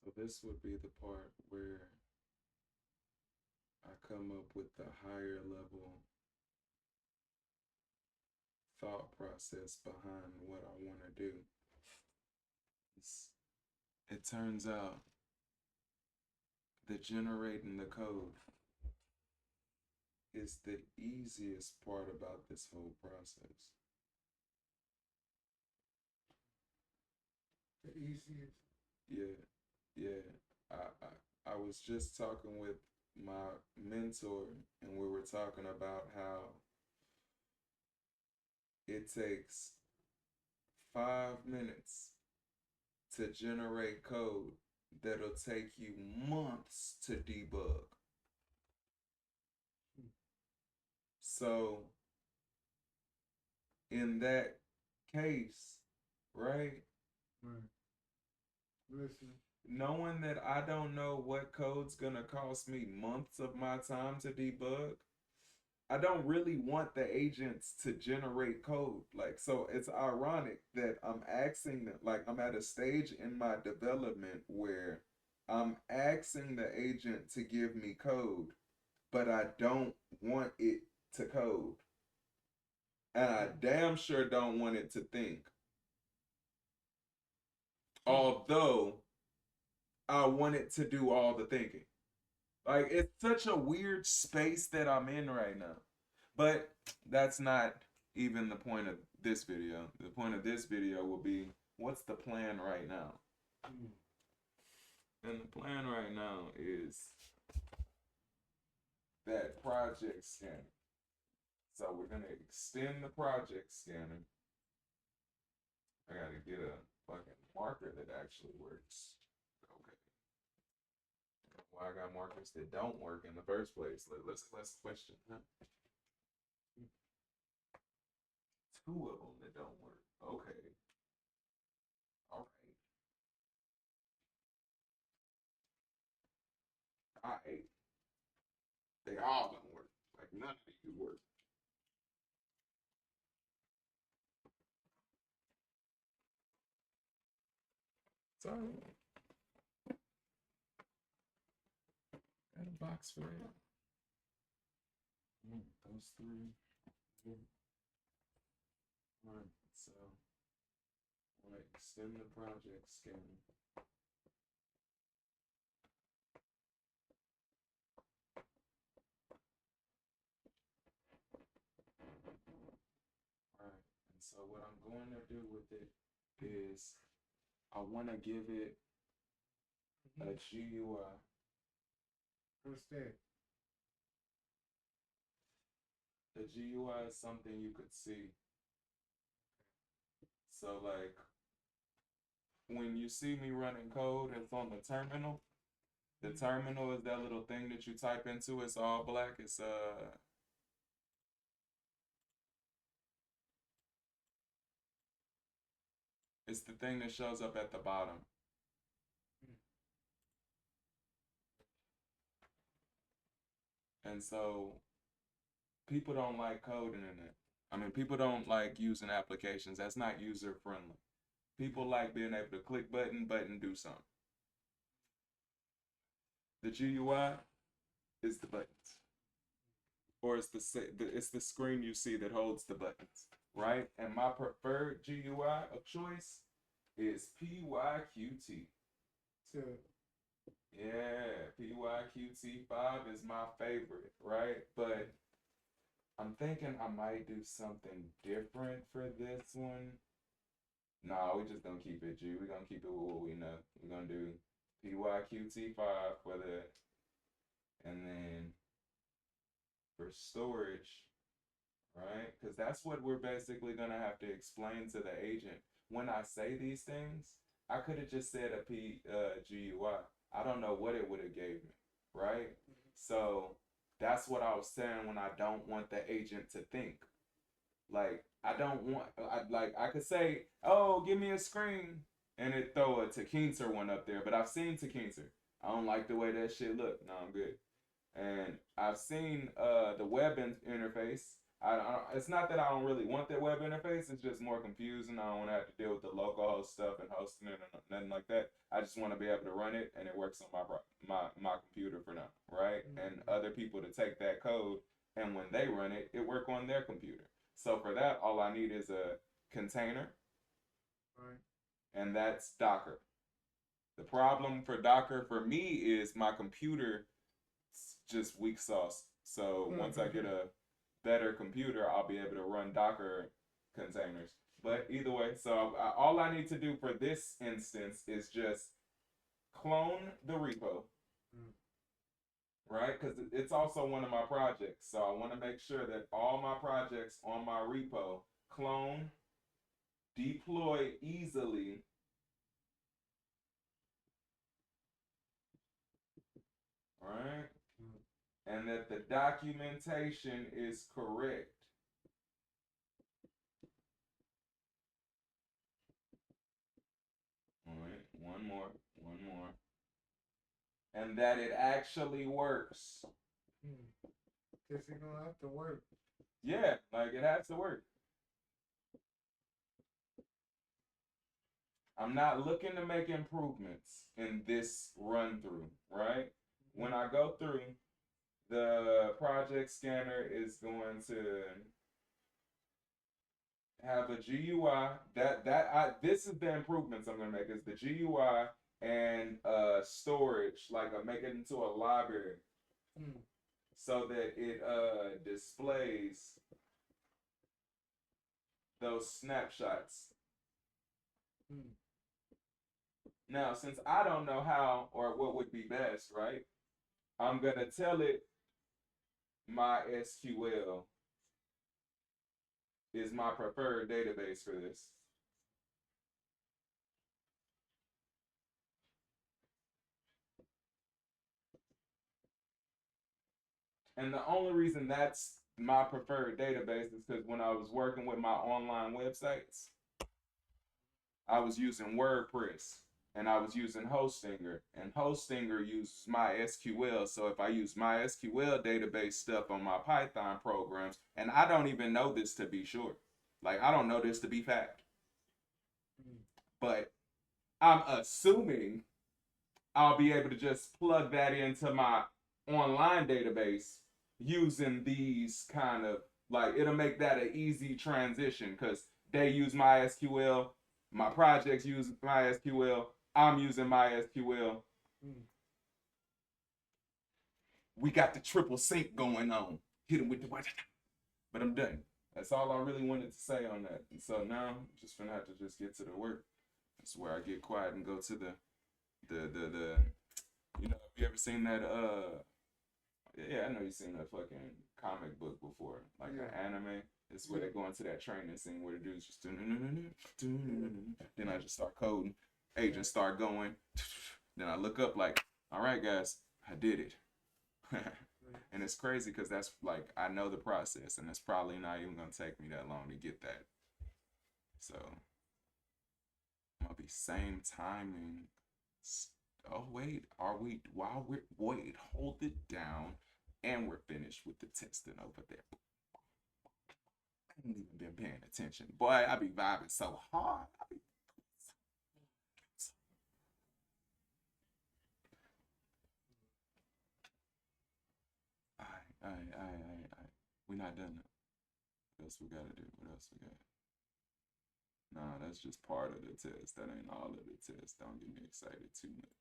So this would be the part where I come up with the higher level thought process behind what I want to do. It turns out that generating the code is the easiest part about this whole process. The easiest. Yeah, yeah. I was just talking with my mentor, and we were talking about how it takes 5 minutes to generate code that'll take you months to debug. So, in that case, right, Right. Listen. knowing that I don't know what code's gonna cost me months of my time to debug, I don't really want the agents to generate code. Like, so it's ironic that I'm asking them, like, I'm at a stage in my development where I'm asking the agent to give me code, but I don't want it to code. And I damn sure don't want it to think. Although I want it to do all the thinking. Like, it's such a weird space that I'm in right now. But that's not even the point of this video. The point of this video will be what's the plan right now? Mm. And the plan right now is that project scanner. So we're going to extend the project scanner. I got to get a fucking marker that actually works. Okay. Why I got markers that don't work in the first place? Let's question. Huh? Two of them that don't work. Okay. All right. All right. They all don't work. Like none of these work. So got a box for that. Those three. All right. So I want to extend the project scanner. All right. And so what I'm going to do with it is I want to give it a GUI. What's that? The GUI is something you could see. So like when you see me running code, it's on the terminal. The terminal is that little thing that you type into. It's all black. It's the thing that shows up at the bottom. And so people don't like coding in it. I mean, people don't like using applications. That's not user friendly. People like being able to click button, do something. The GUI is the buttons, or it's the screen you see that holds the buttons, right? And my preferred GUI of choice is PYQT. So, Yeah, PYQT5 is my favorite, right? But I'm thinking I might do something different for this one. No, we just gonna keep it G. We're gonna keep it with what we know. We're gonna do PYQT5 for the, and then for storage, right? Because that's what we're basically gonna have to explain to the agent. When I say these things, I could have just said a GUI. I don't know what it would have gave me, right? So that's what I was saying when I don't want the agent to think. Like I don't want, I could say, oh, give me a screen, and it throw a Tekinter one up there. But I've seen Tekinter. I don't like the way that shit look. No, I'm good. And I've seen the web interface. It's not that I don't really want that web interface. It's just more confusing. I don't want to have to deal with the local host stuff and hosting it and nothing like that. I just want to be able to run it and it works on my computer for now, right? And other people to take that code and when they run it, it work on their computer. So for that, all I need is a container, Right. and that's Docker. The problem for Docker for me is my computer just weak sauce. So once I get a better computer, I'll be able to run Docker containers. But either way, so all I need to do for this instance is just clone the repo, right? Because it's also one of my projects. So I want to make sure that all my projects on my repo clone, deploy easily, right? And that the documentation is correct. All right, one more. And that it actually works. Guess you're gonna have to work. Yeah, like it has to work. I'm not looking to make improvements in this run through, right? When I go through, the project scanner is going to have a GUI. This is the improvements I'm gonna make is the GUI and storage, like I make it into a library so that it displays those snapshots. Now, since I don't know how or what would be best, right? I'm gonna tell it my SQL is my preferred database for this. And the only reason that's my preferred database is because when I was working with my online websites, I was using WordPress and I was using Hostinger, and Hostinger uses MySQL. So if I use MySQL database stuff on my Python programs, and I don't even know this to be sure, like I don't know this to be fact, but I'm assuming I'll be able to just plug that into my online database using these kind of like it'll make that an easy transition because they use MySQL, my projects use MySQL, I'm using MySQL. We got the triple sync going on. Hit him with the but I'm done. That's all I really wanted to say on that. And so now I'm just gonna have to just get to the work. That's where I get quiet and go to the you know, have you ever seen that yeah, I know you've seen that fucking comic book before, like an anime. It's where they go into that training scene where the dude's just then I just start coding, agents start going, then I look up like, all right guys, I did it. And it's crazy because that's like I know the process and it's probably not even gonna take me that long to get that. So I'm gonna be same timing. Oh wait, are we? While we're wait, hold it down, and we're finished with the testing over there. I haven't even been paying attention, boy. I be vibing so hard. Alright. We not done. What else we gotta do? What else we got? Nah, that's just part of the test. That ain't all of the test. Don't get me excited too much.